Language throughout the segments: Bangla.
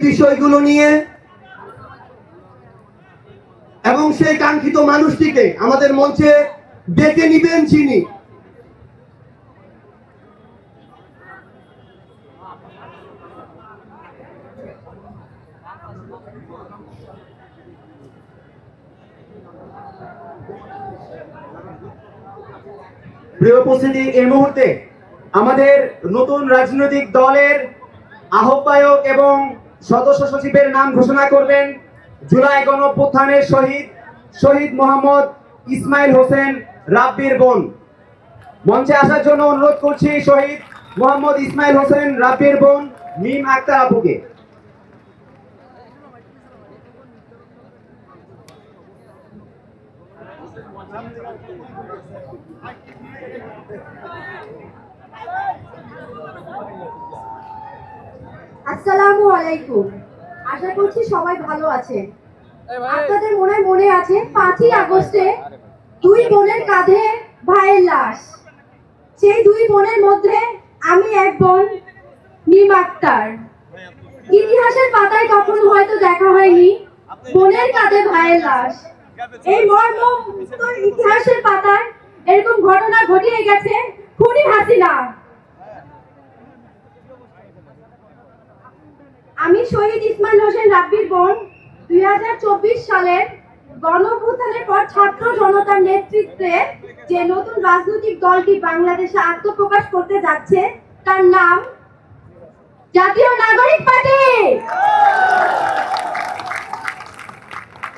বিষয়গুলো নিয়ে এবং সেই কাঙ্ক্ষিত মানুষটিকে আমাদের মঞ্চে ডেকে নিবেন যিনি। প্রিয় উপস্থিতি, এই মুহূর্তে আমাদের নতুন রাজনৈতিক দলের আহ্বায়ক এবং সদস্য সচিবের নাম ঘোষণা করবেন জুলাই গণঅভ্যুত্থানের শহীদ মোহাম্মদ ইসমাইল হোসেন রাব্বির বোন। মঞ্চে আসার জন্য অনুরোধ করছি শহীদ মোহাম্মদ ইসমাইল হোসেন রাব্বির বোন মিম আক্তার আপুকে। আসসালামু আলাইকুম। আশা করছি সবাই ভালো আছেন। আপনাদের মনে আছে 5ই আগস্টে দুই বোনের কাঁধে ভাইয়ের লাশ। সেই দুই বোনের মধ্যে আমি এক বোন মিম আক্তার। ইতিহাসের পাতায় কখনো হয়তো দেখা হয়নি বোনের কাঁধে ভাইয়ের লাশ। এই মর্মন্তুদ ইতিহাসের পাতায় এরকম ঘটনা ঘটিয়ে গেছে খুনি হাসিনা। আমি শহীদ ইসমাইল হোসেন রাব্বির বোন 2024 সালের গণঅভ্যুত্থানের পর ছাত্র জনতার নেতৃত্বে যে নতুন রাজনৈতিক দলটি বাংলাদেশে আত্মপ্রকাশ করতে যাচ্ছে তার নাম জাতীয় নাগরিক পার্টি।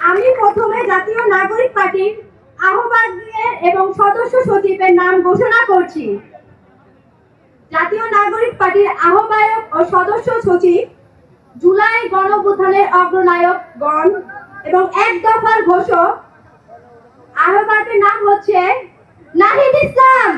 আমি প্রথমে জাতীয় নাগরিক পার্টির আহ্বায়ক এবং সদস্য সচিবের নাম ঘোষণা করছি। জাতীয় নাগরিক পার্টির আহ্বায়ক ও সদস্য সচিব জুলাই গণঅভ্যুত্থানের অগ্রনায়কগণ এবং এক দফার ঘোষক আহ্বায়কের নাম হচ্ছে নাহিদ ইসলাম।